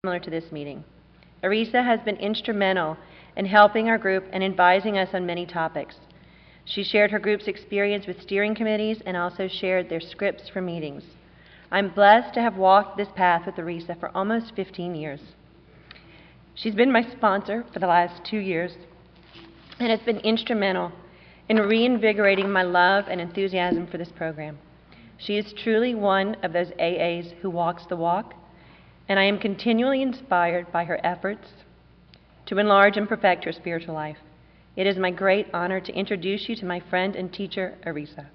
similar to this meeting. Arisa has been instrumental in helping our group and advising us on many topics. She shared her group's experience with steering committees and also shared their scripts for meetings. I'm blessed to have walked this path with Arisa for almost 15 years. She's been my sponsor for the last 2 years and has been instrumental in reinvigorating my love and enthusiasm for this program. She is truly one of those AAs who walks the walk, and I am continually inspired by her efforts to enlarge and perfect her spiritual life. It is my great honor to introduce you to my friend and teacher, Arisa.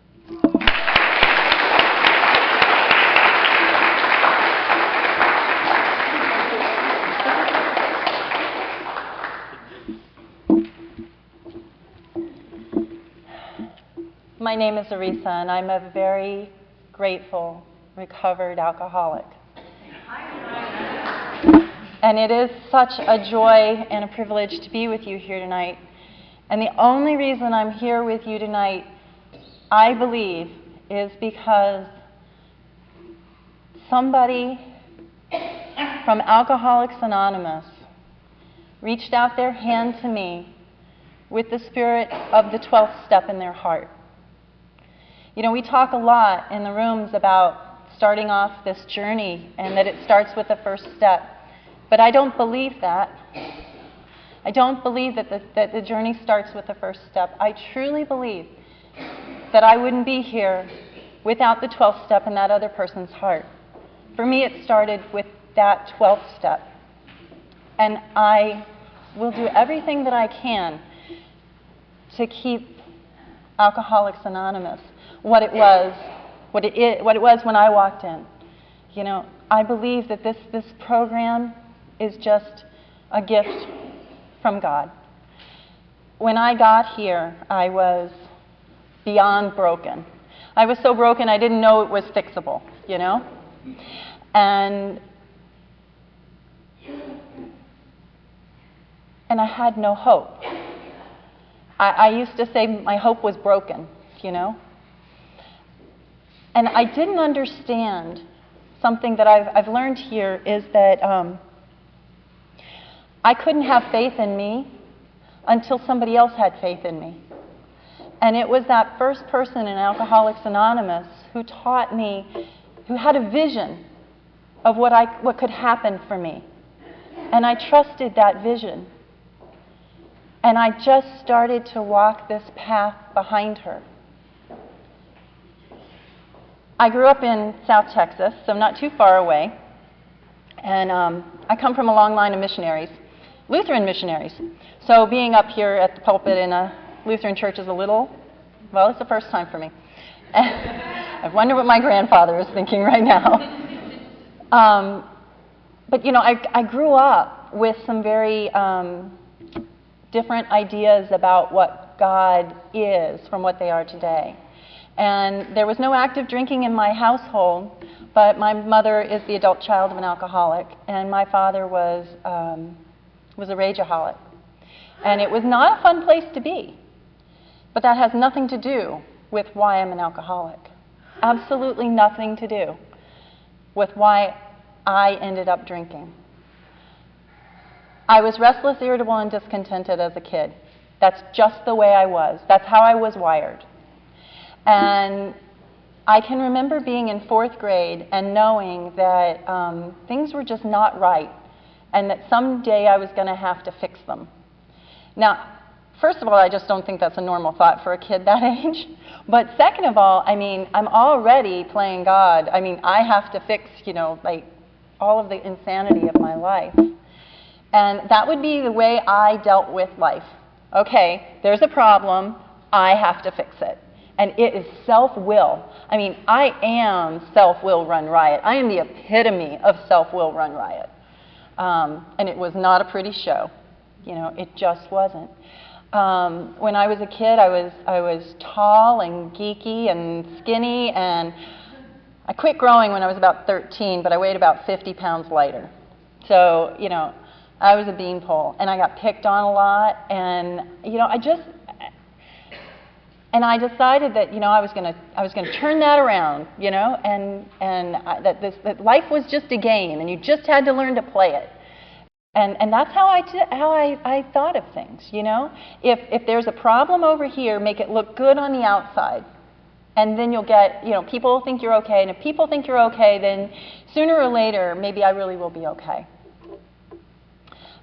My name is Arisa, and I'm a very grateful, recovered alcoholic. And it is such a joy and a privilege to be with you here tonight. And the only reason I'm here with you tonight, I believe, is because somebody from Alcoholics Anonymous reached out their hand to me with the spirit of the 12th step in their heart. You know, we talk a lot in the rooms about starting off this journey and that it starts with the first step. But I don't believe that. I don't believe that the journey starts with the first step. I truly believe that I wouldn't be here without the 12th step in that other person's heart. For me, it started with that 12th step. And I will do everything that I can to keep Alcoholics Anonymous what it was when I walked in. You know, I believe that this program is just a gift from God. When I got here, I was beyond broken. I was so broken I didn't know it was fixable, you know? And I had no hope. I used to say my hope was broken, you know? And I didn't understand something that I've learned here is that I couldn't have faith in me until somebody else had faith in me. And it was that first person in Alcoholics Anonymous who taught me, who had a vision of what could happen for me. And I trusted that vision. And I just started to walk this path behind her. I grew up in South Texas, so not too far away. And I come from a long line of missionaries, Lutheran missionaries. So being up here at the pulpit in a Lutheran church is a little, well, it's the first time for me. I wonder what my grandfather is thinking right now. But, you know, I grew up with some very different ideas about what God is from what they are today. And there was no active drinking in my household, but my mother is the adult child of an alcoholic, and my father was a rageaholic. And it was not a fun place to be. But that has nothing to do with why I'm an alcoholic. Absolutely nothing to do with why I ended up drinking. I was restless, irritable, and discontented as a kid. That's just the way I was. That's how I was wired. And I can remember being in 4th grade and knowing that things were just not right and that someday I was going to have to fix them. Now, first of all, I just don't think that's a normal thought for a kid that age. But second of all, I mean, I'm already playing God. I mean, I have to fix, you know, like all of the insanity of my life. And that would be the way I dealt with life. Okay, there's a problem. I have to fix it. And it is self-will. I mean, I am self-will run riot. I am the epitome of self-will run riot. And it was not a pretty show. You know, it just wasn't. When I was a kid, I was tall and geeky and skinny, and I quit growing when I was about 13, but I weighed about 50 pounds lighter. So, you know, I was a beanpole, and I got picked on a lot, and, you know, And I decided that, I was going to turn that around, that life was just a game, and you just had to learn to play it. And that's how I thought of things, If there's a problem over here, make it look good on the outside. And then you'll get, people think you're okay. And if people think you're okay, then sooner or later, maybe I really will be okay.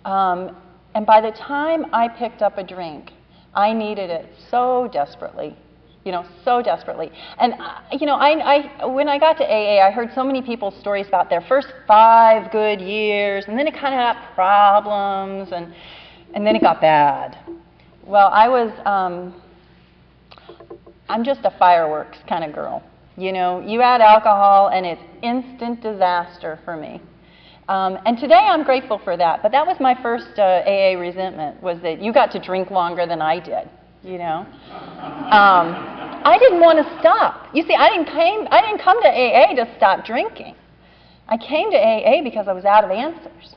And by the time I picked up a drink, I needed it so desperately, so desperately. And, when I got to AA, I heard so many people's stories about their first 5 good years, and then it kind of got problems, and then it got bad. Well, I'm just a fireworks kind of girl. You add alcohol, and it's instant disaster for me. And today I'm grateful for that, but that was my first AA resentment, was that you got to drink longer than I did, I didn't want to stop. You see, I didn't come to AA to stop drinking. I came to AA because I was out of answers.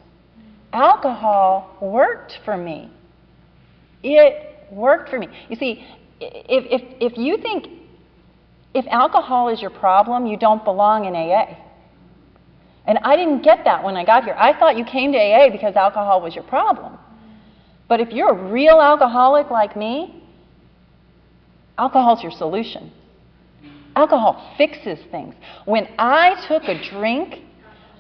Alcohol worked for me. It worked for me. You see, if you think if alcohol is your problem, you don't belong in AA. And I didn't get that when I got here. I thought you came to AA because alcohol was your problem. But if you're a real alcoholic like me, alcohol's your solution. Alcohol fixes things. When I took a drink,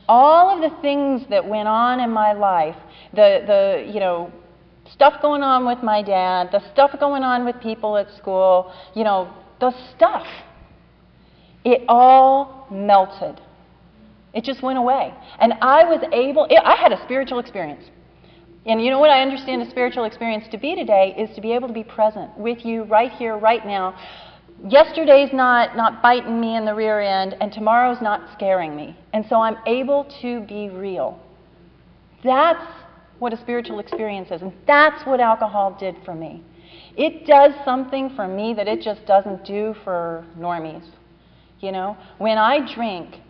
all of the things that went on in my life, the stuff going on with my dad, the stuff going on with people at school, the stuff, it all melted. It just went away. And I had a spiritual experience. And you know what I understand a spiritual experience to be today is to be able to be present with you right here, right now. Yesterday's not biting me in the rear end, and tomorrow's not scaring me. And so I'm able to be real. That's what a spiritual experience is. And that's what alcohol did for me. It does something for me that it just doesn't do for normies. When I drink,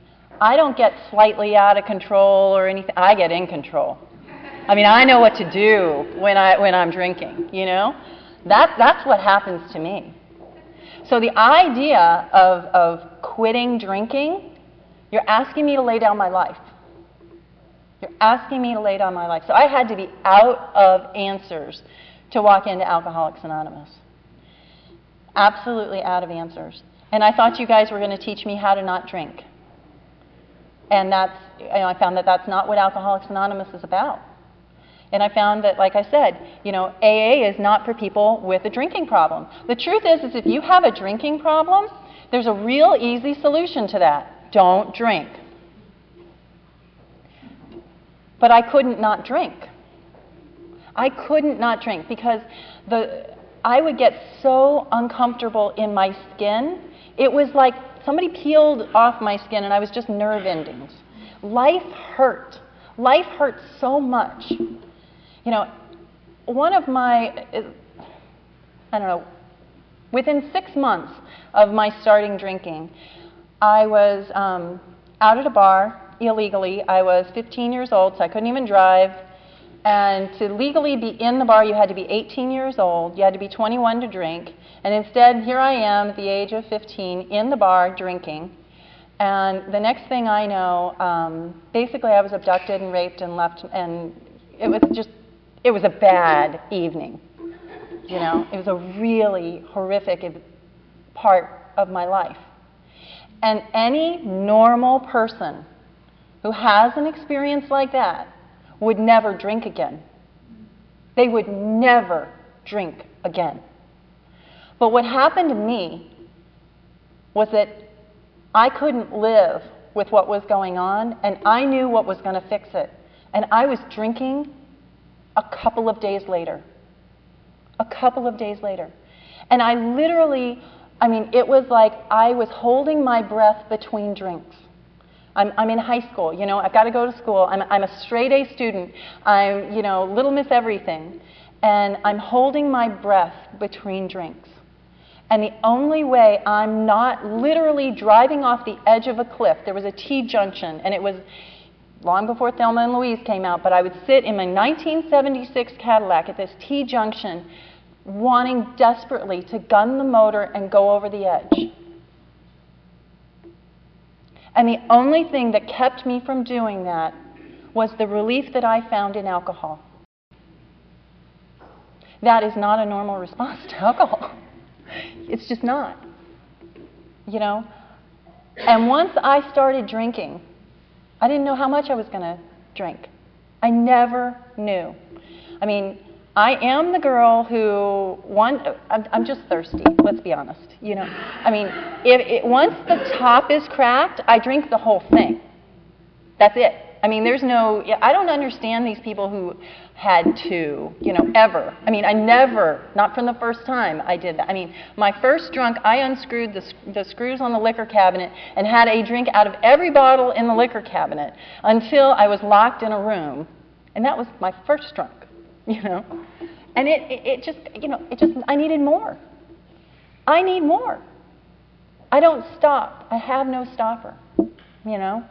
I don't get slightly out of control or anything. I get in control. I mean, I know what to do when I'm drinking, That's what happens to me. So the idea of quitting drinking, you're asking me to lay down my life. You're asking me to lay down my life. So I had to be out of answers to walk into Alcoholics Anonymous. Absolutely out of answers. And I thought you guys were going to teach me how to not drink. And I found that that's not what Alcoholics Anonymous is about. And I found that, like I said, AA is not for people with a drinking problem. The truth is if you have a drinking problem, there's a real easy solution to that. Don't drink. But I couldn't not drink. I couldn't not drink because I would get so uncomfortable in my skin. It was like somebody peeled off my skin and I was just nerve endings. Life hurt. Life hurt so much. One of my, within 6 months of my starting drinking, I was out at a bar illegally. I was 15 years old, so I couldn't even drive. And to legally be in the bar, you had to be 18 years old. You had to be 21 to drink. And instead, here I am at the age of 15 in the bar drinking. And the next thing I know, basically I was abducted and raped and left. And it was a bad evening. It was a really horrific part of my life. And any normal person who has an experience like that would never drink again. They would never drink again. But what happened to me was that I couldn't live with what was going on, and I knew what was going to fix it. And I was drinking a couple of days later. A couple of days later. And I literally, it was like I was holding my breath between drinks. I'm in high school, I've got to go to school. I'm a straight A student. I'm, Little Miss Everything. And I'm holding my breath between drinks. And the only way I'm not literally driving off the edge of a cliff, there was a T-junction, and it was long before Thelma and Louise came out, but I would sit in my 1976 Cadillac at this T-junction wanting desperately to gun the motor and go over the edge. And the only thing that kept me from doing that was the relief that I found in alcohol. That is not a normal response to alcohol. It's just not. You know? And once I started drinking, I didn't know how much I was going to drink. I never knew. I mean, I am the girl who, I'm just thirsty, let's be honest. You know, I mean, once the top is cracked, I drink the whole thing. That's it. I mean, I don't understand these people who had to, you know, ever. I mean, I never, not from the first time I did that. I mean, my first drunk, I unscrewed the screws on the liquor cabinet and had a drink out of every bottle in the liquor cabinet until I was locked in a room. And that was my first drunk, you know. And it just, I needed more. I need more. I don't stop. I have no stopper, you know.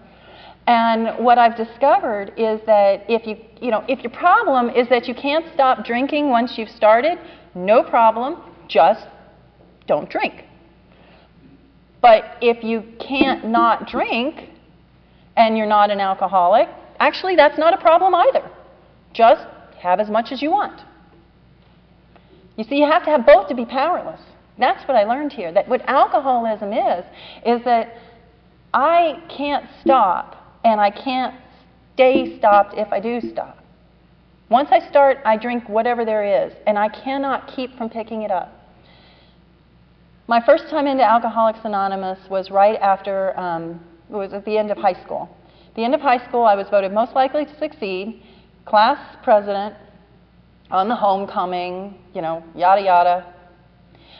And what I've discovered is that if your problem is that you can't stop drinking once you've started, no problem, just don't drink. But if you can't not drink and you're not an alcoholic, actually that's not a problem either. Just have as much as you want. You see, you have to have both to be powerless. That's what I learned here, that what alcoholism is that I can't stop. And I can't stay stopped if I do stop. Once I start, I drink whatever there is, and I cannot keep from picking it up. My first time into Alcoholics Anonymous was right after, it was at the end of high school. At the end of high school, I was voted most likely to succeed, class president, on the homecoming, you know, yada yada,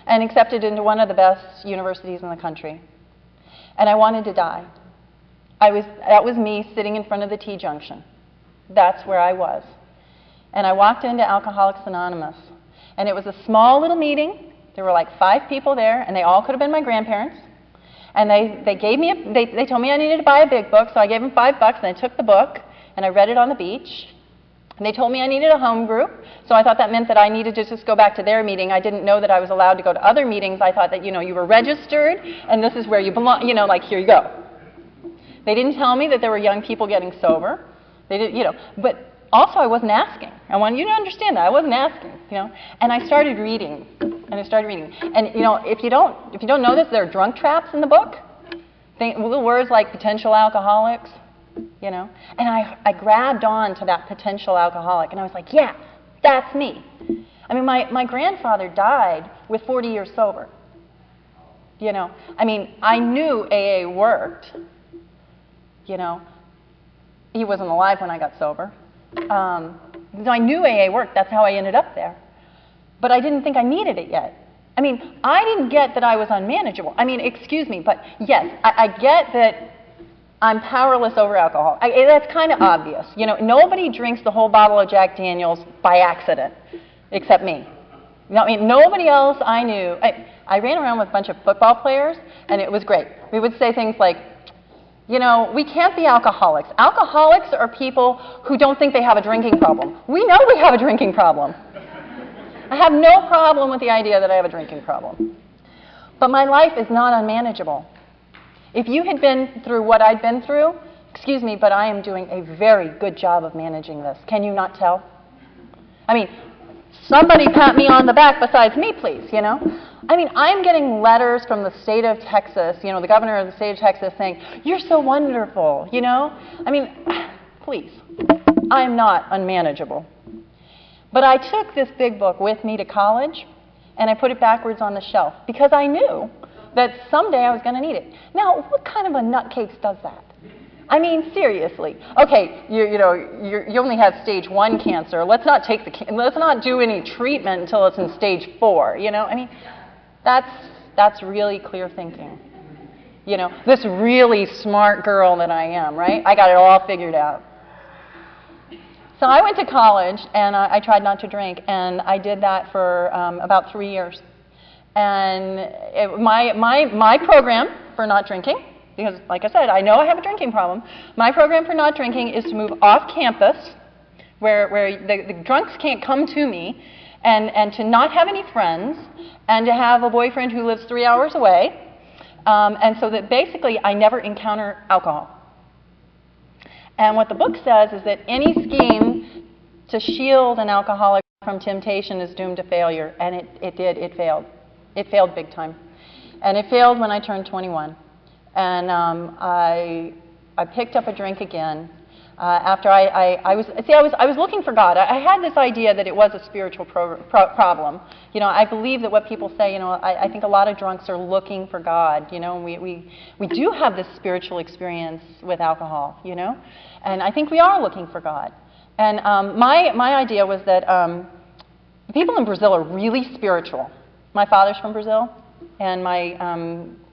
and accepted into one of the best universities in the country. And I wanted to die. That was me sitting in front of the T-junction. That's where I was. And I walked into Alcoholics Anonymous. And it was a small little meeting. There were like 5 people there, and they all could have been my grandparents. And they told me I needed to buy a big book, so I gave them $5, and I took the book, and I read it on the beach. And they told me I needed a home group, so I thought that meant that I needed to just go back to their meeting. I didn't know that I was allowed to go to other meetings. I thought that, you were registered, and this is where you belong, like, here you go. They didn't tell me that there were young people getting sober. They did, but also I wasn't asking. I want you to understand that I wasn't asking, And I started reading, and if you don't know this, there are drunk traps in the book. Little words like potential alcoholics, And I grabbed on to that potential alcoholic, and I was like, yeah, that's me. I mean, my grandfather died with 40 years sober. I knew AA worked. He wasn't alive when I got sober. I knew AA worked. That's how I ended up there. But I didn't think I needed it yet. I didn't get that I was unmanageable. Excuse me, but yes, I get that I'm powerless over alcohol. That's kind of obvious. Nobody drinks the whole bottle of Jack Daniels by accident, except me. Nobody else I knew. I ran around with a bunch of football players, and it was great. We would say things like, we can't be alcoholics. Alcoholics are people who don't think they have a drinking problem. We know we have a drinking problem. I have no problem with the idea that I have a drinking problem. But my life is not unmanageable. If you had been through what I'd been through, excuse me, but I am doing a very good job of managing this. Can you not tell? Somebody pat me on the back besides me, please, I'm getting letters from the state of Texas, the governor of the state of Texas saying, you're so wonderful, please. I'm not unmanageable. But I took this big book with me to college, and I put it backwards on the shelf because I knew that someday I was going to need it. Now, what kind of a nutcase does that? Seriously. Okay, you only have stage 1 cancer. Let's not do any treatment until it's in stage 4. That's really clear thinking. This really smart girl that I am, right? I got it all figured out. So I went to college and I tried not to drink, and I did that for about 3 years. And my program for not drinking, because like I said, I know I have a drinking problem, my program for not drinking is to move off campus where the drunks can't come to me, and to not have any friends, and to have a boyfriend who lives 3 hours away, and so that basically I never encounter alcohol. And what the book says is that any scheme to shield an alcoholic from temptation is doomed to failure, and it did. It failed. It failed big time. And it failed when I turned 21. And I picked up a drink again after I was looking for God. I had this idea that it was a spiritual problem. You know, I believe that what people say, you know, I think a lot of drunks are looking for God, you know, and we do have this spiritual experience with alcohol, you know, and I think we are looking for God. And my idea was that people in Brazil are really spiritual. My father's from Brazil, and my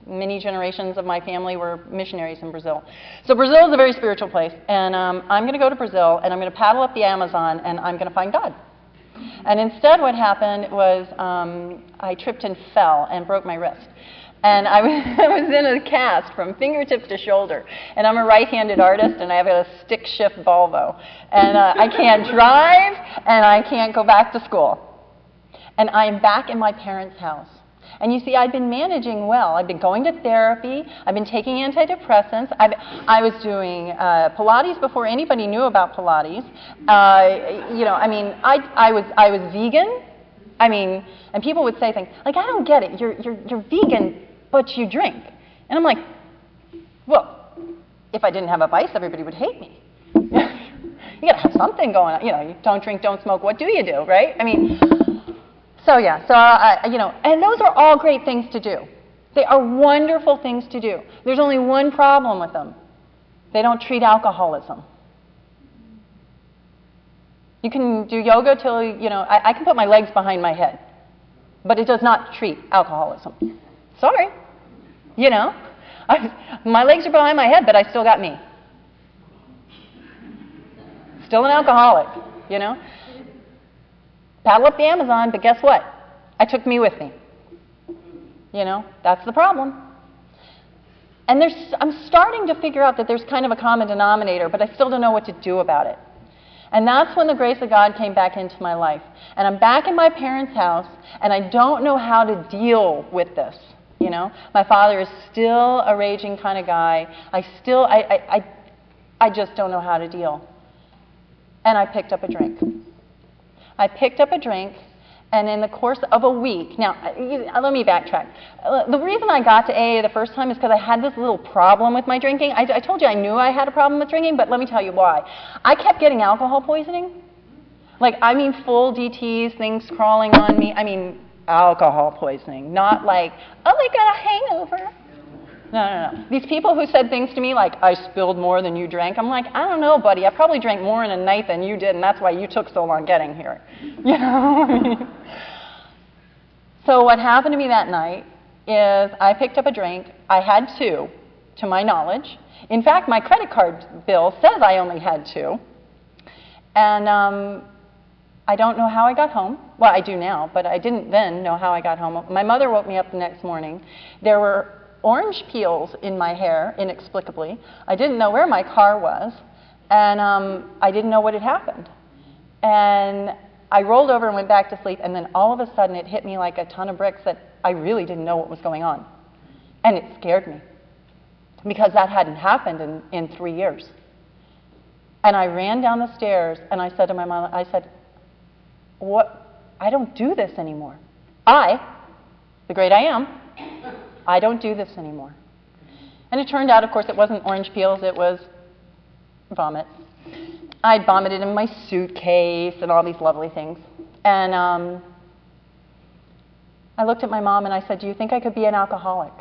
many generations of my family were missionaries in Brazil. So Brazil is a very spiritual place, and I'm going to go to Brazil, and I'm going to paddle up the Amazon, and I'm going to find God. And instead what happened was I tripped and fell and broke my wrist. And I was in a cast from fingertips to shoulder. And I'm a right-handed artist, and I have a stick-shift Volvo. And I can't drive, and I can't go back to school. And I'm back in my parents' house. And you see, I've been managing well. I've been going to therapy. I've been taking antidepressants. I was doing Pilates before anybody knew about Pilates. You know, I mean, I was vegan. I mean, and people would say things like, "I don't get it. You're vegan, but you drink." And I'm like, well, if I didn't have a vice, everybody would hate me. You got to have something going on. You know, you don't drink, don't smoke. What do you do, right? I mean. So yeah, so you know, and those are all great things to do. They are wonderful things to do. There's only one problem with them. They don't treat alcoholism. You can do yoga till, you know, I can put my legs behind my head, but it does not treat alcoholism. Sorry. You know, my legs are behind my head, but I still got me. Still an alcoholic, you know. Paddle up the Amazon, but guess what? I took me with me. You know, that's the problem. And I'm starting to figure out that there's kind of a common denominator, but I still don't know what to do about it. And that's when the grace of God came back into my life. And I'm back in my parents' house, and I don't know how to deal with this. You know, my father is still a raging kind of guy. I just don't know how to deal. And I picked up a drink. I picked up a drink, and in the course of a week, now, let me backtrack. The reason I got to AA the first time is because I had this little problem with my drinking. I told you I knew I had a problem with drinking, but let me tell you why. I kept getting alcohol poisoning. Like, I mean, full DTs, things crawling on me. I mean, alcohol poisoning, not like, oh, I got a hangover. No. These people who said things to me like, I spilled more than you drank, I'm like, I don't know, buddy. I probably drank more in a night than you did, and that's why you took so long getting here. You know? I mean, so what happened to me that night is I picked up a drink. I had 2, to my knowledge. In fact, my credit card bill says I only had 2. And I don't know how I got home. Well, I do now, but I didn't then know how I got home. My mother woke me up the next morning. There were orange peels in my hair, inexplicably. I didn't know where my car was, and I didn't know what had happened. And I rolled over and went back to sleep, and then all of a sudden it hit me like a ton of bricks that I really didn't know what was going on. And it scared me, because that hadn't happened in 3 years. And I ran down the stairs, and I said to my mom, I said, "What? I don't do this anymore. The great I am, I don't do this anymore." And it turned out, of course, it wasn't orange peels, it was vomit. I'd vomited in my suitcase and all these lovely things. And I looked at my mom and I said, "Do you think I could be an alcoholic?"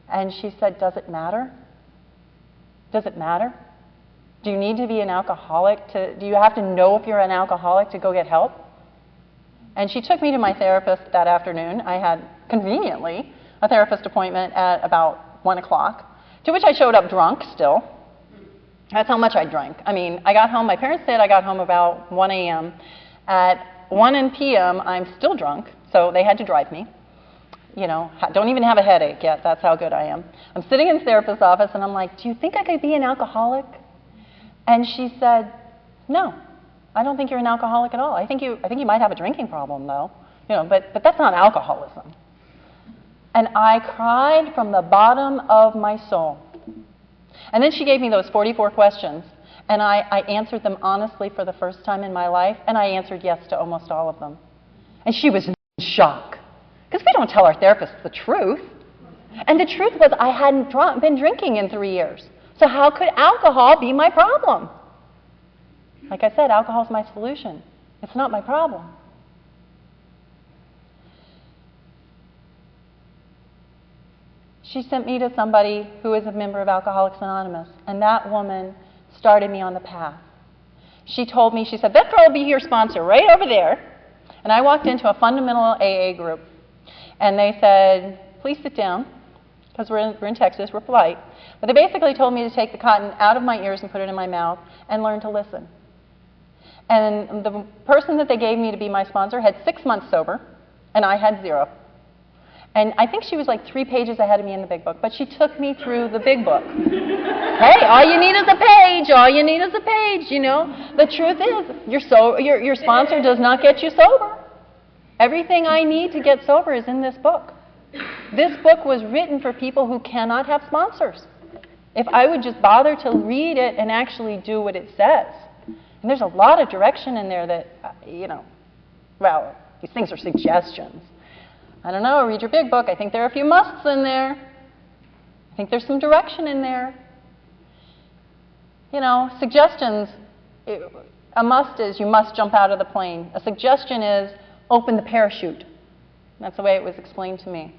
And she said, "Does it matter? Does it matter? Do you need to be an alcoholic do you have to know if you're an alcoholic to go get help?" And she took me to my therapist that afternoon. I had, conveniently, a therapist appointment at about 1 o'clock, to which I showed up drunk still. That's how much I drank. I mean, I got home, my parents said I got home about 1 a.m. At 1 p.m., I'm still drunk, so they had to drive me. You know, don't even have a headache yet, that's how good I am. I'm sitting in the therapist's office, and I'm like, "Do you think I could be an alcoholic?" And she said, "No, I don't think you're an alcoholic at all. I think you might have a drinking problem, though. But that's not alcoholism. And I cried from the bottom of my soul. And then she gave me those 44 questions, and I answered them honestly for the first time in my life, and I answered yes to almost all of them. And she was in shock, because we don't tell our therapists the truth. And the truth was I hadn't been drinking in 3 years. So how could alcohol be my problem? Like I said, alcohol is my solution. It's not my problem. She sent me to somebody who is a member of Alcoholics Anonymous, and that woman started me on the path. She told me, she said, that girl will be your sponsor right over there. And I walked into a fundamental AA group, and they said, please sit down, because we're in Texas, we're polite. But they basically told me to take the cotton out of my ears and put it in my mouth and learn to listen. And the person that they gave me to be my sponsor had 6 months sober, and I had 0. And I think she was like 3 pages ahead of me in the big book, but she took me through the big book. Hey, all you need is a page, all you need is a page, The truth is, your sponsor does not get you sober. Everything I need to get sober is in this book. This book was written for people who cannot have sponsors. If I would just bother to read it and actually do what it says. And there's a lot of direction in there that, well, these things are suggestions. I don't know, read your big book. I think there are a few musts in there. I think there's some direction in there. Suggestions, a must is you must jump out of the plane. A suggestion is open the parachute. That's the way it was explained to me.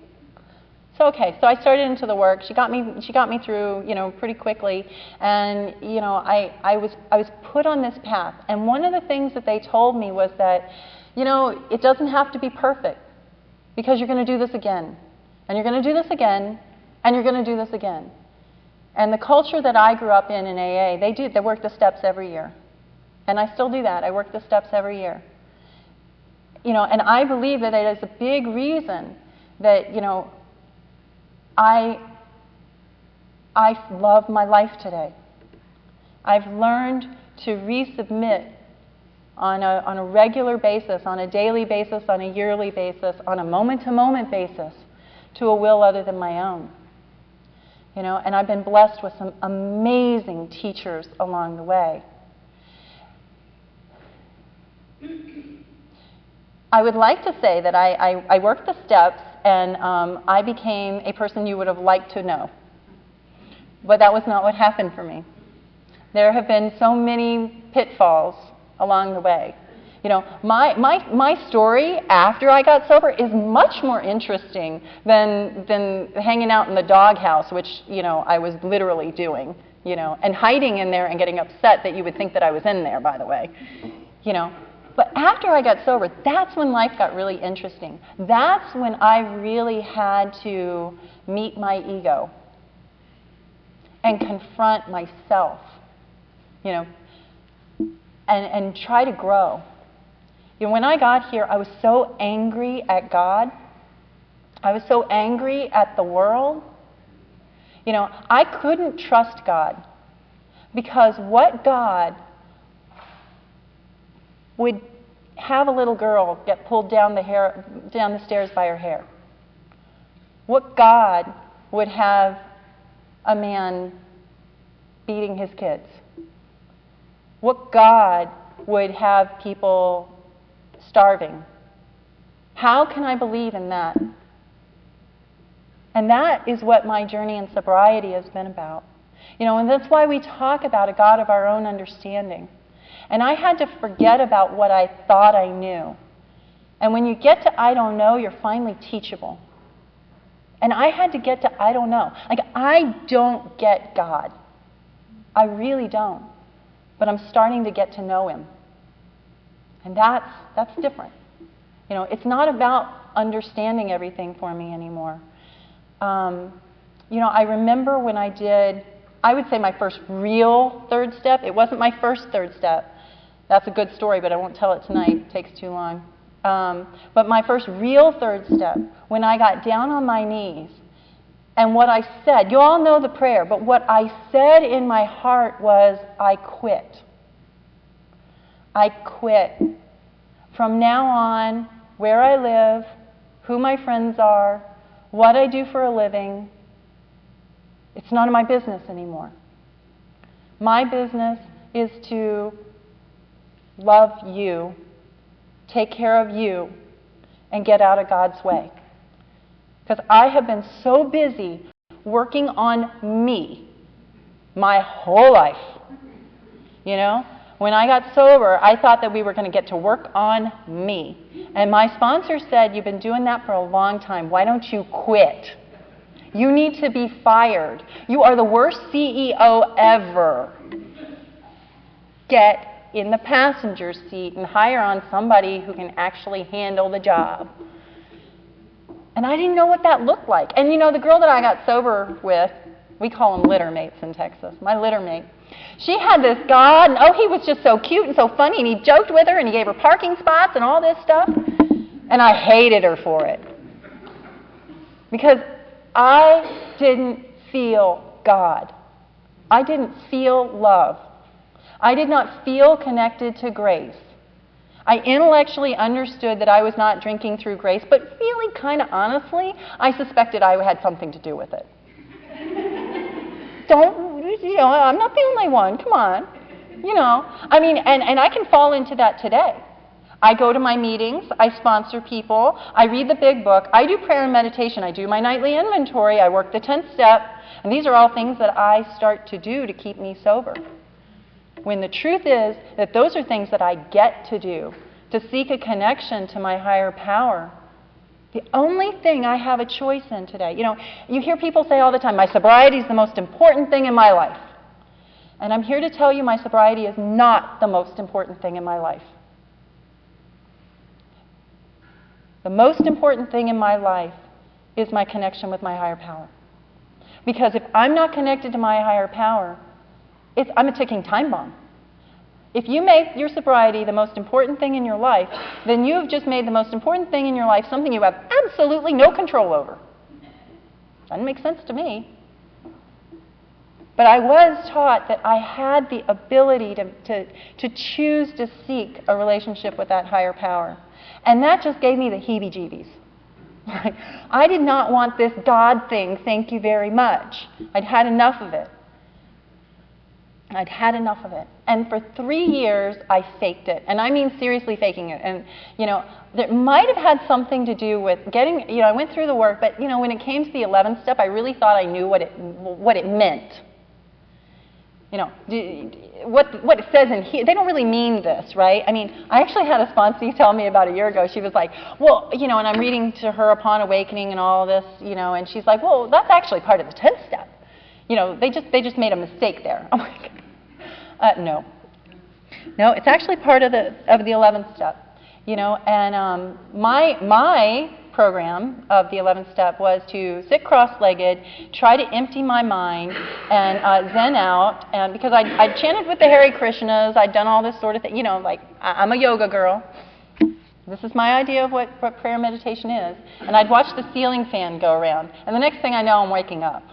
So I started into the work. She got me through, pretty quickly, and I was put on this path. And one of the things that they told me was that, it doesn't have to be perfect, because you're going to do this again, and you're going to do this again, and you're going to do this again. And the culture that I grew up in AA, they work the steps every year, and I still do that. I work the steps every year. And I believe that it is a big reason that, I love my life today. I've learned to resubmit on a regular basis, on a daily basis, on a yearly basis, on a moment-to-moment basis to a will other than my own. And I've been blessed with some amazing teachers along the way. I would like to say that I worked the steps, and I became a person you would have liked to know. But that was not what happened for me. There have been so many pitfalls along the way. My story after I got sober is much more interesting than hanging out in the doghouse, which I was literally doing, and hiding in there and getting upset that you would think that I was in there, by the way, But after I got sober, that's when life got really interesting. That's when I really had to meet my ego and confront myself, and try to grow. When I got here, I was so angry at God. I was so angry at the world. I couldn't trust God, because what God would have a little girl get pulled down the stairs by her hair? What God would have a man beating his kids? What God would have people starving? How can I believe in that? And that is what my journey in sobriety has been about. And that's why we talk about a God of our own understanding. And I had to forget about what I thought I knew. And when you get to I don't know, you're finally teachable. And I had to get to I don't know. Like, I don't get God. I really don't. But I'm starting to get to know Him. And that's different. It's not about understanding everything for me anymore. I remember when I would say my first real third step. It wasn't my first third step. That's a good story, but I won't tell it tonight. It takes too long. But my first real third step, when I got down on my knees, and what I said, you all know the prayer, but what I said in my heart was, I quit. I quit. From now on, where I live, who my friends are, what I do for a living, it's none of my business anymore. My business is to love you, take care of you, and get out of God's way. Because I have been so busy working on me my whole life. You know, when I got sober, I thought that we were going to get to work on me. And my sponsor said, "You've been doing that for a long time. Why don't you quit? You need to be fired. You are the worst CEO ever. Get in the passenger seat and hire on somebody who can actually handle the job." And I didn't know what that looked like. And you know, the girl that I got sober with, we call them litter mates in Texas, my litter mate, she had this God, and oh, he was just so cute and so funny, and he joked with her, and he gave her parking spots and all this stuff. And I hated her for it. Because I didn't feel God. I didn't feel love. I did not feel connected to grace. I intellectually understood that I was not drinking through grace, but really, kind of honestly, I suspected I had something to do with it. I'm not the only one, come on. I mean, and I can fall into that today. I go to my meetings, I sponsor people, I read the big book, I do prayer and meditation, I do my nightly inventory, I work the 10th step, and these are all things that I start to do to keep me sober. When the truth is that those are things that I get to do, to seek a connection to my higher power. The only thing I have a choice in today. You hear people say all the time, my sobriety is the most important thing in my life. And I'm here to tell you my sobriety is not the most important thing in my life. The most important thing in my life is my connection with my higher power. Because if I'm not connected to my higher power, I'm a ticking time bomb. If you make your sobriety the most important thing in your life, then you have just made the most important thing in your life something you have absolutely no control over. Doesn't make sense to me. But I was taught that I had the ability to choose to seek a relationship with that higher power. And that just gave me the heebie-jeebies. I did not want this God thing, thank you very much. I'd had enough of it. And for 3 years, I faked it. And I mean seriously faking it. And, that might have had something to do with getting, I went through the work, but, when it came to the 11th step, I really thought I knew what it meant. What it says in here, they don't really mean this, right? I mean, I actually had a sponsee tell me about a year ago, she was like, well, and I'm reading to her Upon Awakening and all this, and she's like, well, that's actually part of the 10th step. They just made a mistake there. I'm like, no, it's actually part of the 11th step. And my program of the 11th step was to sit cross-legged, try to empty my mind, and zen out. And because I chanted with the Hare Krishnas, I'd done all this sort of thing. Like I'm a yoga girl. This is my idea of what prayer meditation is. And I'd watch the ceiling fan go around, and the next thing I know, I'm waking up.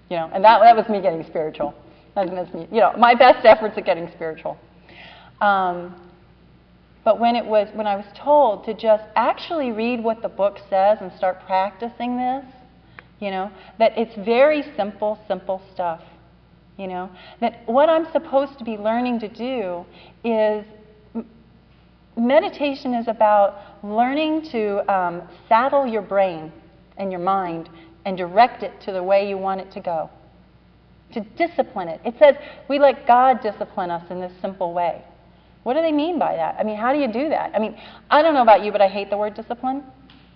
And that was me getting spiritual. That was me, my best efforts at getting spiritual. But when I was told to just actually read what the book says and start practicing this, that it's very simple stuff, that what I'm supposed to be learning to do is, meditation is about learning to saddle your brain and your mind and direct it to the way you want it to go, to discipline it. It says we let God discipline us in this simple way. What do they mean by that? I mean, how do you do that? I mean, I don't know about you, but I hate the word discipline.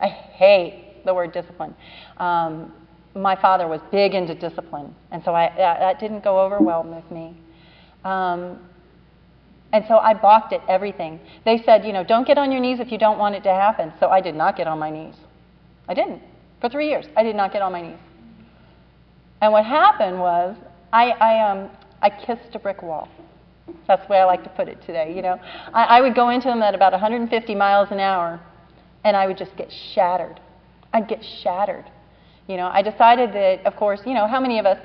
I hate the word discipline. My father was big into discipline, and so that didn't go over well with me. And so I balked at everything. They said, don't get on your knees if you don't want it to happen. So I did not get on my knees. I didn't. For 3 years, I did not get on my knees. And what happened was I kissed a brick wall. That's the way I like to put it today, I would go into them at about 150 miles an hour, and I would just get shattered. I'd get shattered. I decided that, of course, how many of us,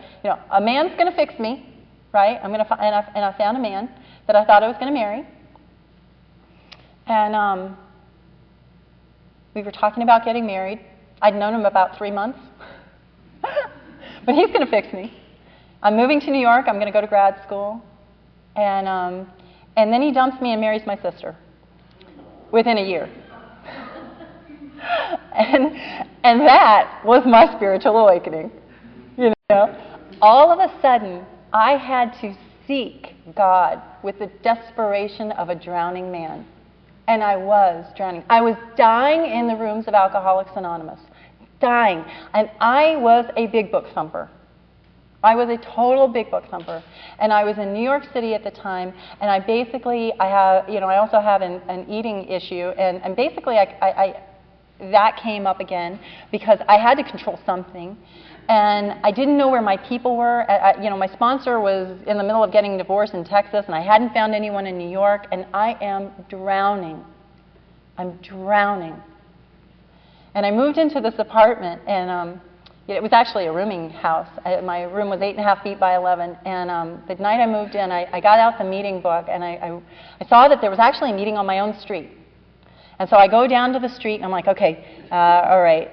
a man's going to fix me, right? And I found a man that I thought I was going to marry, And we were talking about getting married. I'd known him about 3 months. But he's going to fix me. I'm moving to New York. I'm going to go to grad school. And then he dumps me and marries my sister within a year. And that was my spiritual awakening. You know, all of a sudden, I had to seek God with the desperation of a drowning man. And I was drowning. I was dying in the rooms of Alcoholics Anonymous. Dying. And I was a big book thumper. I was a total big book thumper. And I was in New York City at the time, and I also have an eating issue, and basically that came up again because I had to control something. And I didn't know where my people were. My sponsor was in the middle of getting divorced in Texas, and I hadn't found anyone in New York, and I am drowning. I'm drowning. And I moved into this apartment, and it was actually a rooming house. My room was 8.5 feet by 11, and the night I moved in, I got out the meeting book, and I saw that there was actually a meeting on my own street. And so I go down to the street, and I'm like, okay, all right,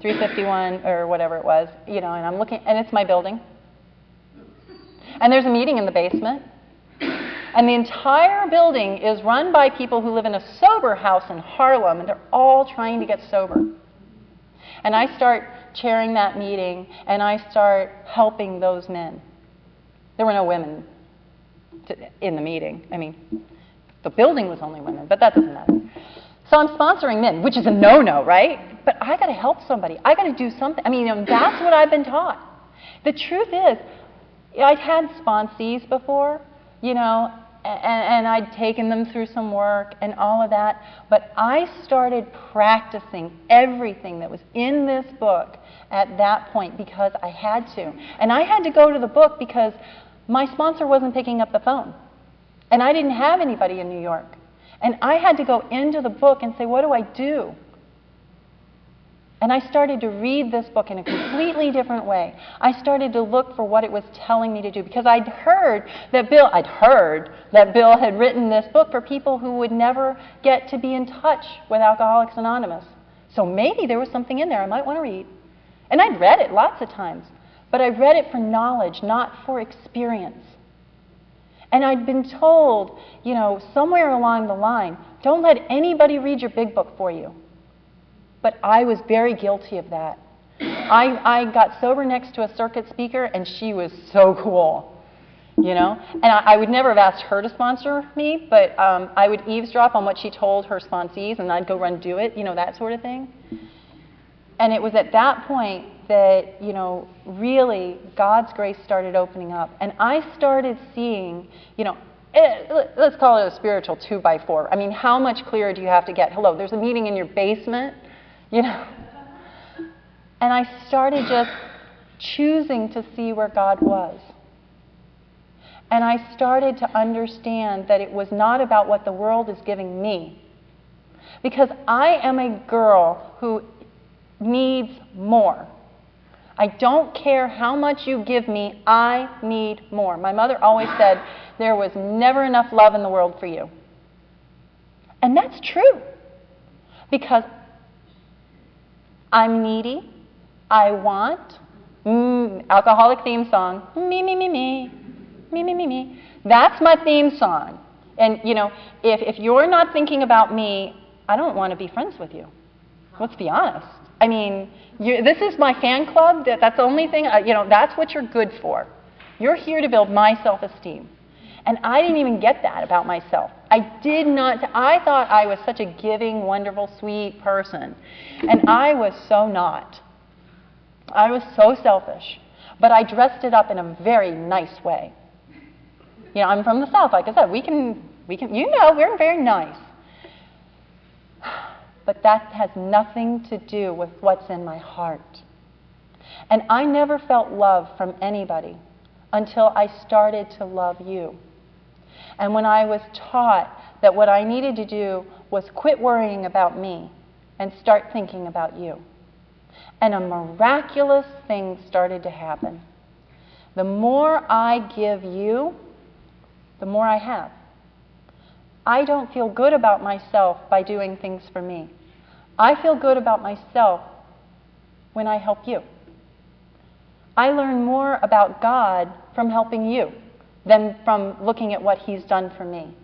351 or whatever it was, and I'm looking, and it's my building. And there's a meeting in the basement. And the entire building is run by people who live in a sober house in Harlem, and they're all trying to get sober. And I start chairing that meeting, and I start helping those men. There were no women in the meeting. I mean, the building was only women, but that doesn't matter. So I'm sponsoring men, which is a no-no, right? But I got to help somebody. I got to do something. I mean, that's what I've been taught. The truth is, I'd had sponsees before, and I'd taken them through some work and all of that. But I started practicing everything that was in this book at that point because I had to. And I had to go to the book because my sponsor wasn't picking up the phone. And I didn't have anybody in New York. And I had to go into the book and say, what do I do? And I started to read this book in a completely different way. I started to look for what it was telling me to do because I'd heard that Bill had written this book for people who would never get to be in touch with Alcoholics Anonymous. So maybe there was something in there I might want to read. And I'd read it lots of times, but I read it for knowledge, not for experience. And I'd been told, somewhere along the line, don't let anybody read your big book for you. But I was very guilty of that. I got sober next to a circuit speaker, and she was so cool, And I would never have asked her to sponsor me, but I would eavesdrop on what she told her sponsees, and I'd go run do it, that sort of thing. And it was at that point that, really God's grace started opening up. And I started seeing, let's call it a spiritual 2x4. I mean, how much clearer do you have to get? Hello, there's a meeting in your basement, And I started just choosing to see where God was. And I started to understand that it was not about what the world is giving me. Because I am a girl who needs more. I don't care how much you give me, I need more. My mother always said, there was never enough love in the world for you. And that's true. Because I'm needy, I want, alcoholic theme song, me, me, me, me, me, me, me, me. That's my theme song. And, if you're not thinking about me, I don't want to be friends with you. Let's be honest. I mean, this is my fan club. That's the only thing, that's what you're good for. You're here to build my self-esteem. And I didn't even get that about myself. I thought I was such a giving, wonderful, sweet person. And I was so not. I was so selfish. But I dressed it up in a very nice way. I'm from the South, like I said. We can, we're very nice. But that has nothing to do with what's in my heart. And I never felt love from anybody until I started to love you. And when I was taught that what I needed to do was quit worrying about me and start thinking about you. And a miraculous thing started to happen. The more I give you, the more I have. I don't feel good about myself by doing things for me. I feel good about myself when I help you. I learn more about God from helping you than from looking at what He's done for me.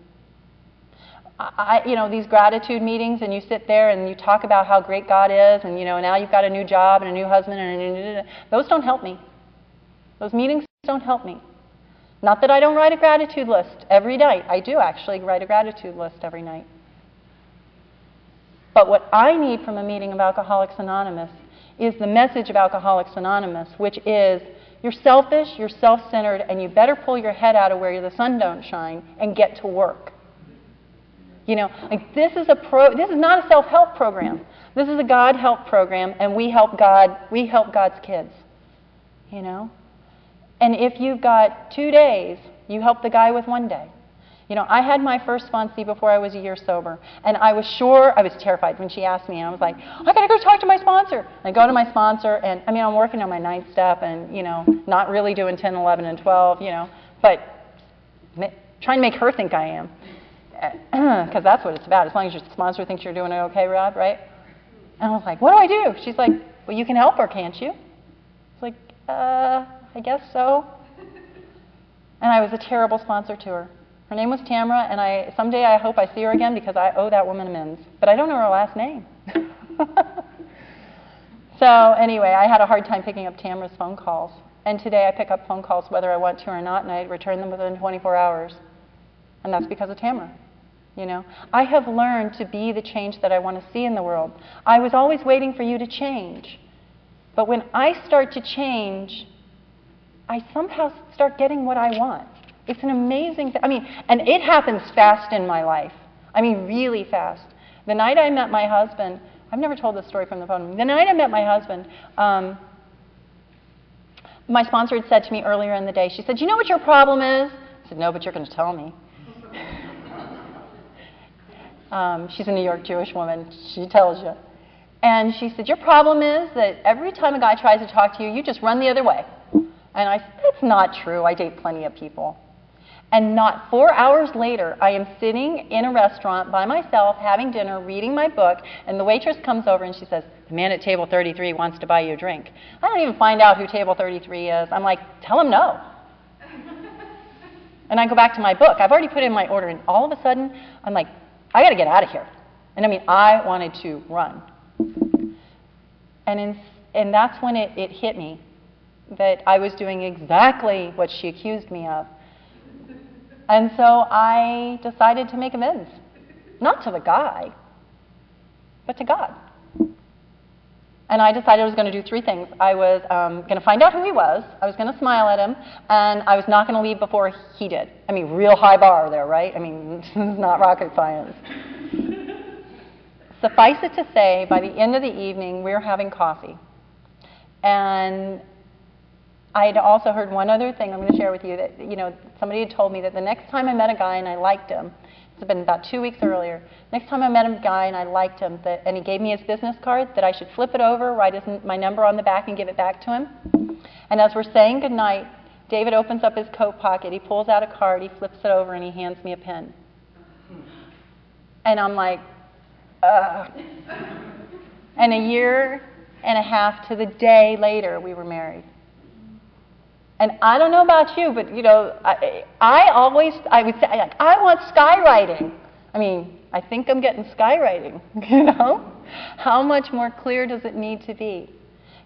These gratitude meetings, and you sit there and you talk about how great God is, and now you've got a new job and a new husband, and those don't help me. Those meetings don't help me. Not that I don't write a gratitude list every night. I do actually write a gratitude list every night. But what I need from a meeting of Alcoholics Anonymous is the message of Alcoholics Anonymous, which is, you're selfish, you're self-centered, and you better pull your head out of where the sun don't shine and get to work. This is not a self-help program. This is a God help program, and we help God's kids. And if you've got 2 days, you help the guy with 1 day. I had my first sponsee before I was a year sober, and I was terrified when she asked me, and I was like, I gotta go talk to my sponsor. And I go to my sponsor, and I'm working on my 9th step, and not really doing 10, 11, and 12, but trying to make her think I am. Because that's what it's about. As long as your sponsor thinks you're doing it okay, Rob, right? And I was like, what do I do? She's like, well, you can help her, can't you? I was like, I guess so. And I was a terrible sponsor to her. Her name was Tamara, and someday I hope I see her again because I owe that woman amends. But I don't know her last name. So anyway, I had a hard time picking up Tamara's phone calls. And today I pick up phone calls whether I want to or not, and I return them within 24 hours. And that's because of Tamara. I have learned to be the change that I want to see in the world. I was always waiting for you to change. But when I start to change, I somehow start getting what I want. It's an amazing thing. And it happens fast in my life. Really fast. The night I met my husband, I've never told this story from the phone. The night I met my husband, my sponsor had said to me earlier in the day, she said, you know what your problem is? I said, no, but you're going to tell me. She's a New York Jewish woman. She tells you. And she said, your problem is that every time a guy tries to talk to you, you just run the other way. And I said, that's not true. I date plenty of people. And not 4 hours later, I am sitting in a restaurant by myself, having dinner, reading my book, and the waitress comes over and she says, the man at table 33 wants to buy you a drink. I don't even find out who table 33 is. I'm like, tell him no. And I go back to my book. I've already put in my order, and all of a sudden, I'm like, I got to get out of here. And I wanted to run. And that's when it hit me that I was doing exactly what she accused me of. And so I decided to make amends. Not to the guy, but to God. And I decided I was going to do 3 things. I was going to find out who he was, I was going to smile at him, and I was not going to leave before he did. Real high bar there, right? This is not rocket science. Suffice it to say, by the end of the evening, we were having coffee. And I had also heard one other thing I'm going to share with you that, somebody had told me that the next time I met a guy and I liked him, it's been about 2 weeks earlier, next time I met a guy and I liked him, and he gave me his business card, that I should flip it over, write my number on the back and give it back to him. And as we're saying goodnight, David opens up his coat pocket, he pulls out a card, he flips it over, and he hands me a pen. And I'm like, ugh. And 1.5 years to the day later, we were married. And I don't know about you, but I would say, I want skywriting. I think I'm getting skywriting, How much more clear does it need to be?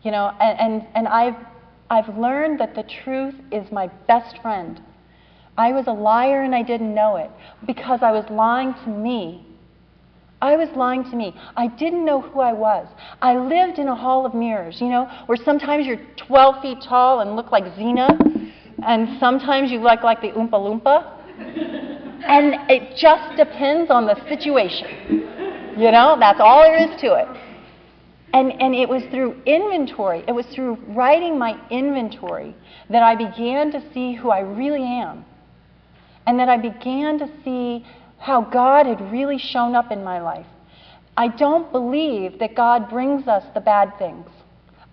And I've learned that the truth is my best friend. I was a liar and I didn't know it because I was lying to me. I was lying to me. I didn't know who I was. I lived in a hall of mirrors, where sometimes you're 12 feet tall and look like Xena, and sometimes you look like the Oompa Loompa. And it just depends on the situation. That's all there is to it. And it was through inventory, it was through writing my inventory that I began to see who I really am. And that I began to see how God had really shown up in my life. I don't believe that God brings us the bad things.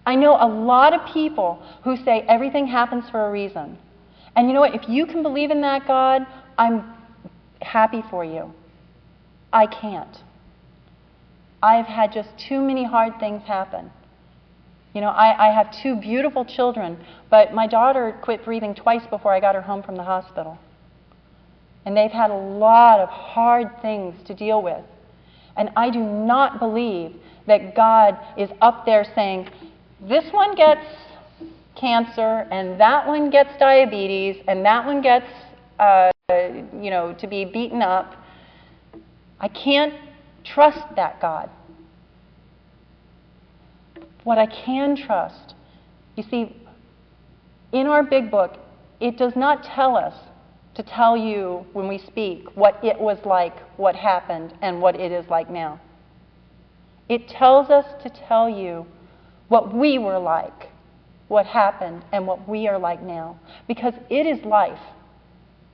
I know a lot of people who say everything happens for a reason. And you know what? If you can believe in that God, I'm happy for you. I can't. I've had just too many hard things happen. You know, I have 2 beautiful children, but my daughter quit breathing twice before I got her home from the hospital. And they've had a lot of hard things to deal with. And I do not believe that God is up there saying, this one gets cancer, and that one gets diabetes, and that one gets, to be beaten up. I can't trust that God. What I can trust, you see, in our big book, it does not tell us to tell you when we speak what it was like, what happened, and what it is like now. It tells us to tell you what we were like, what happened, and what we are like now. Because it is life.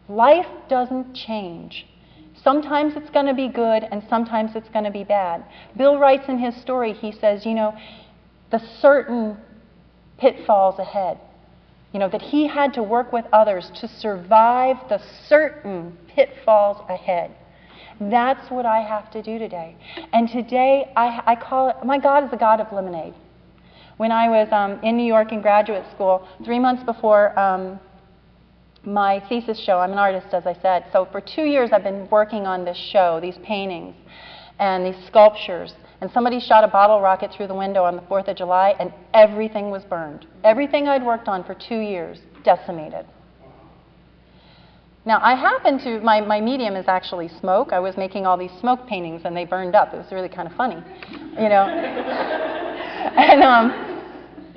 Life doesn't change. Sometimes it's going to be good, and sometimes it's going to be bad. Bill writes in his story, he says, the certain pitfalls ahead. That he had to work with others to survive the certain pitfalls ahead. That's what I have to do today. And today, I call it, my God is a God of lemonade. When I was in New York in graduate school, 3 months before my thesis show, I'm an artist, as I said, so for 2 years I've been working on this show, these paintings and these sculptures. And somebody shot a bottle rocket through the window on the 4th of July, and everything was burned. Everything I'd worked on for 2 years, decimated. Now, I happen to, my medium is actually smoke. I was making all these smoke paintings, and they burned up. It was really kind of funny,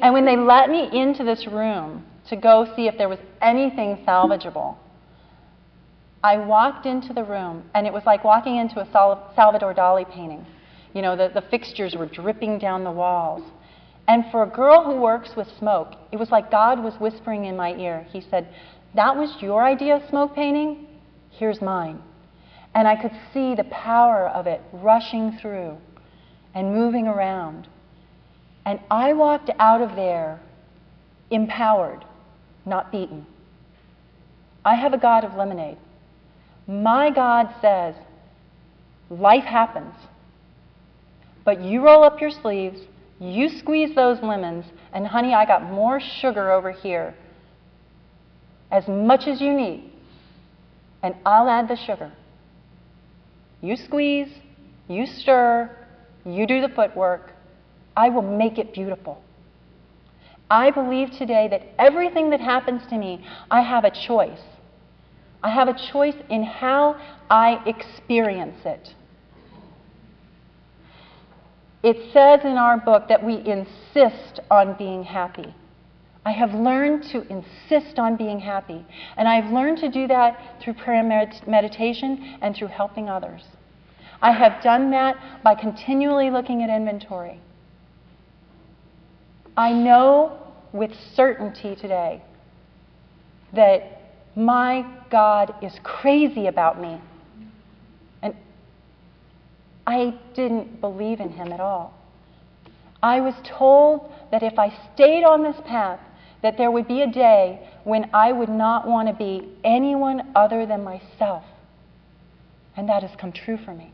And when they let me into this room to go see if there was anything salvageable, I walked into the room, and it was like walking into a Salvador Dali painting. The fixtures were dripping down the walls. And for a girl who works with smoke, it was like God was whispering in my ear. He said, that was your idea of smoke painting? Here's mine. And I could see the power of it rushing through and moving around. And I walked out of there empowered, not beaten. I have a God of lemonade. My God says, life happens. But you roll up your sleeves, you squeeze those lemons, and honey, I got more sugar over here, as much as you need, and I'll add the sugar. You squeeze, you stir, you do the footwork. I will make it beautiful. I believe today that everything that happens to me, I have a choice. I have a choice in how I experience it. It says in our book that we insist on being happy. I have learned to insist on being happy. And I've learned to do that through prayer and meditation and through helping others. I have done that by continually looking at inventory. I know with certainty today that my God is crazy about me. And I didn't believe in him at all. I was told that if I stayed on this path, that there would be a day when I would not want to be anyone other than myself. And that has come true for me.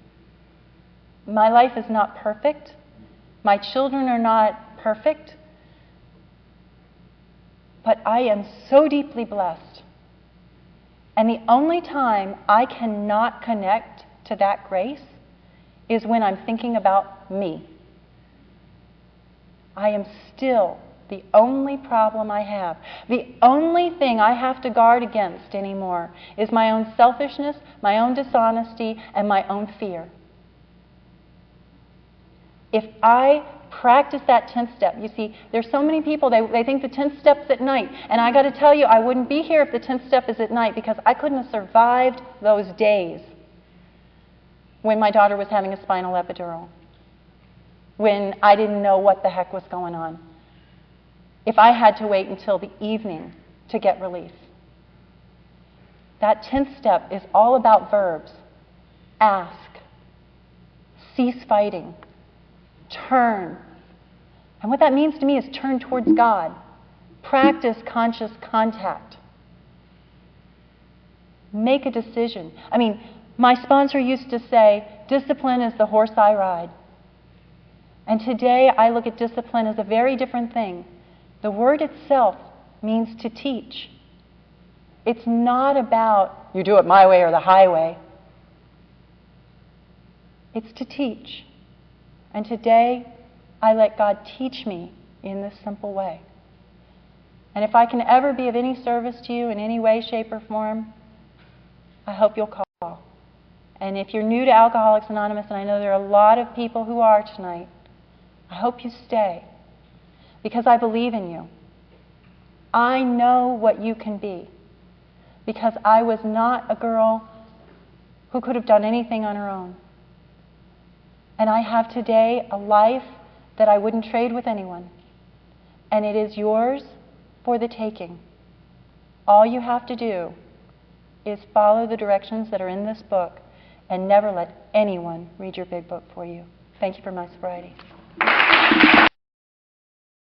My life is not perfect. My children are not perfect. But I am so deeply blessed. And the only time I cannot connect to that grace is when I'm thinking about me. I am still the only problem I have. The only thing I have to guard against anymore is my own selfishness, my own dishonesty, and my own fear. If I practice that 10th step, you see, there's so many people, they think the 10th step's at night. And I got to tell you, I wouldn't be here if the 10th step is at night, because I couldn't have survived those days when my daughter was having a spinal epidural, when I didn't know what the heck was going on, if I had to wait until the evening to get relief. That 10th step is all about verbs. Ask, cease fighting, turn. And what that means to me is turn towards God. Practice conscious contact. Make a decision. I mean, my sponsor used to say, discipline is the horse I ride. And today I look at discipline as a very different thing. The word itself means to teach. It's not about you do it my way or the highway. It's to teach. And today I let God teach me in this simple way. And if I can ever be of any service to you in any way, shape, or form, I hope you'll call. And if you're new to Alcoholics Anonymous, and I know there are a lot of people who are tonight, I hope you stay, because I believe in you. I know what you can be, because I was not a girl who could have done anything on her own. And I have today a life that I wouldn't trade with anyone. And it is yours for the taking. All you have to do is follow the directions that are in this book and never let anyone read your big book for you. Thank you for my sobriety.